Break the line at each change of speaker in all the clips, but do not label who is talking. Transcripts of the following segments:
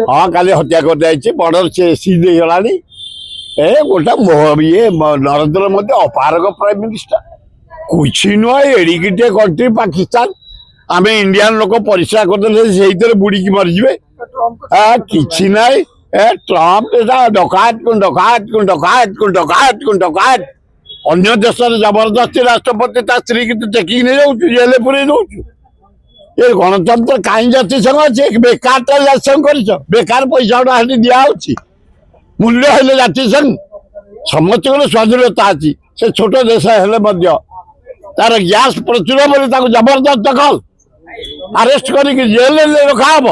हाँ काली हत्या कर बॉर्डर सीज होगा ए गोटा ये नरेंद्र मोदी अपारक प्राइम मिनिस्टर कुछ नुह एडिटे कंट्री पाकिस्तान आम इंडियान लोक परिश्रा करदे बुड़ी मरीजे कि ना ट्रम्प डकायत को डकायत को डकायत को डकायत को डकायत अन्य देश जबरदस्ती राष्ट्रपति स्त्री की टेकिंग नहीं जाऊँ जेल पूरे दौचु ये गणतंत्र कहीं जातिसंघ अच्छे बेकार जातिसंघ कर बेकार पैसा गुड़ा दिया मूल्य है जातिसंघ समस्त स्वाधीनता अच्छी से छोट देश है तार गैस प्रचुर बोली जबरदस्त दखल अरेस्ट करके जेल रखा हम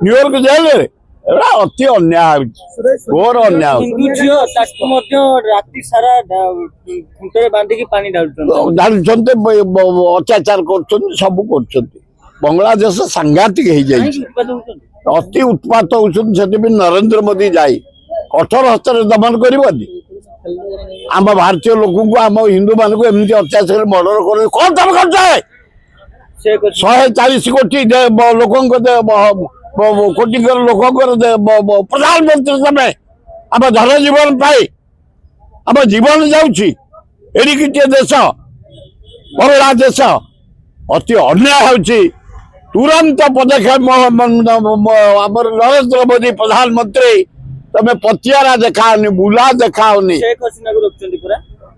न्यूयॉर्क जेल अति अन्याय घोर अन्याय अत्याचार कर सब कर बांग्लादेश सांघातिक अति उत्पात होती नरेंद्र मोदी जाए कठोर हस्त दमन करम भारतीय लोक आम हिंदू मान को एमती अत्याचार मर्डर कर कौन तुम कर 140 कोटी लोक कोटी लोक प्रधानमंत्री तमें आम धन जीवन पाई आम जीवन जाऊँगी देश बंगला देश अति अन्याय होची तुरंत पदक्षेप नरेंद्र मोदी प्रधानमंत्री तमें पतियारा देखाओनी बुला देखाओनी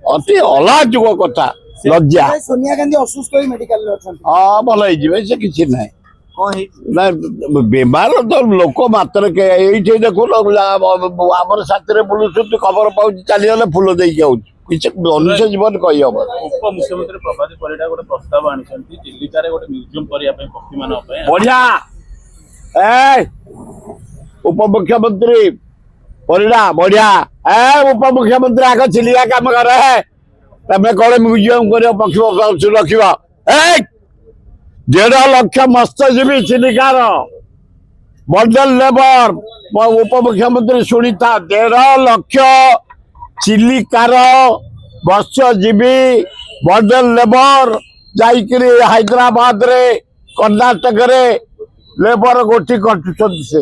अति अलाजुक कथा लज्जा
सोनिया गांधी असुस्थ मेडिकल
हाँ भल हो किसी ना बेमार तो लोक मात्र ये देखो आम साथी बुलूँ खबर पाँच चलीगले फुल देकी आऊँ किसी मनुष्य जीवन कही हम
उपमुख्यमंत्री प्रभात परिडा गोटे प्रस्ताव आनिछंती चिल्लिका रे गोटे म्यूजियम करिया पे पक्षी मान पे
बढ़िया ए उपमुख्यमंत्री परिडा बढ़िया ए उपमुख्यमंत्री आग चिल्लिका काम कर तमें कौन म्यूजियम कर पक्षी रखा 1.5 लाख मत्स्यजीवी चिल्लिकार बर्डल लेबर उपमुख्यमंत्री शुणी था 1.5 लाख चिल्लिकार मत्स्यजीवी बर्डल लेबर जाइकरी हैदराबाद रे कर्णाटक रे लेबर गोटी कटुଛନ୍ତି से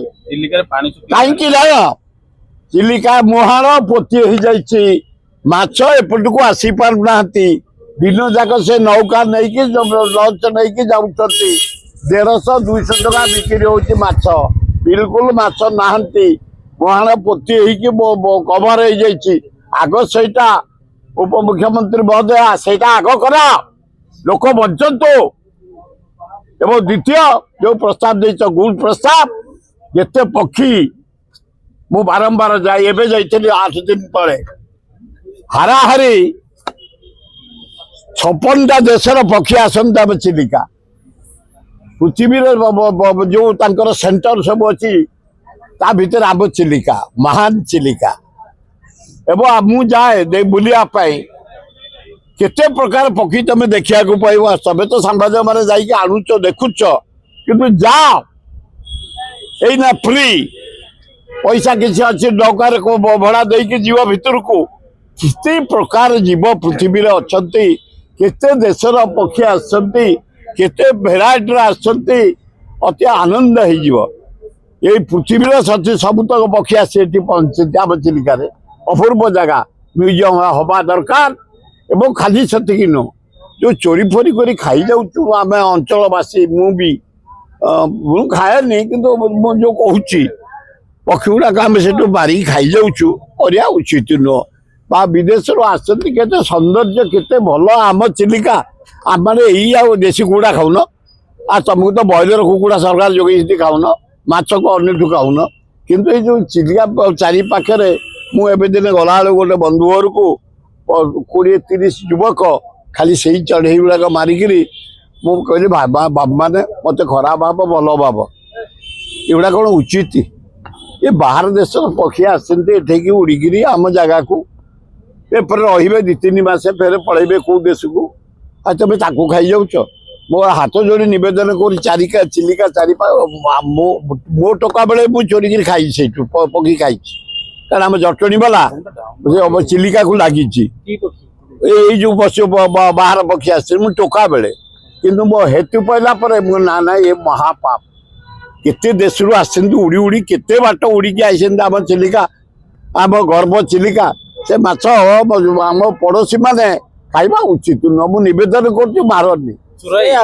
कहीं चिल्लिका मुहाण पोती हो जाइए माछ एपटू आसी पारना दिन जाक से नौका नहीं लंच नहीं जाऊँ 150-200 टका बिक्री होती माछ बिल्कुल माछ ना मुहाण पोती कभर हो जाइए आग सहीटा उपमुख्यमंत्री महोदय सहीटा आग करा लोक बंचतु एवं द्वितीय जो प्रस्ताव देच गुड प्रस्ताव जिते पक्षी मु बारंबार जाए एवं जाइए 8 दिन तले हाराहारी 56टा देशर पक्षी आसता चिल्लिका पृथ्वी जो सेंटर सब अच्छी ता भीतर आम चिल्लिका महान चिल्लिका एवं मु जाए बुलिया केते प्रकार पक्षी तुम देखा पाइब तबे तो सांबादिक मैंने जाइए आणुच देखुच कि जाओ यही फ्री पैसा किसी अच्छी डकार भड़ा देकी जीव भितर को किते प्रकार जीव पृथ्वी अच्छा केते देशर पक्षी आते भेराइटर आसती अति आनंद हो पृथ्वी सबुतक पक्षी आसी पहुंचे आम चिल्लिका अपूर्व जगह म्यूजियम हवा दरकार एवं खाली से नु जो चोरी फोरी कर खाई जाऊँ आम अंचलवासी मु खाएनी कि जो कहूँ पक्षी गुड़ाक आम से मारिक खाई जाऊँ उचित नुह बा विदेश आसती के सौंदर्य केते भल आम चिल्लिका आम यही देशी कुकुड़ा खाऊन आ तुमको तो ब्रॉयलर कुकुड़ा सरकार जोगे खाऊन माछ को अन्यठू खाऊन किंतु ये जो चिल्लिका चारि पाखे मुझे दिन गला गोटे बंधु घर को 20-30 युवक खाली से ही चढ़ई गुड़ाक मारिक मुझे बाबा मैंने मत खराब भाव भल भाव एगुड़ा कौन उचित ये बाहर देश पक्षी आसठी उड़िकी आम जगह को रे 2-3 मास फेर पलैबे कौ देश को आ तुम खाई जाऊच मो हाथ जोड़ी नवेदन कर चारिका चिल्लिका चारिपा मो टका बेले मुझे चोरी खाई से पक्षी खाई कारण आम जटणी वाला चिल्लिका को लगी जो पशु बाहर पक्षी आस टोका बेले कि मो हेतु पहला ना ना ये महापाप केते देशरू आसछन्ति उड़ी उड़ी केते बाट उड़ीकी आइछन्ति आम चिलिका आम गर्भ चिलिका से माछ आम पड़ोशी माने खाइबा उचित न मु निवेदन करूछु मारनी
ସୁରଇ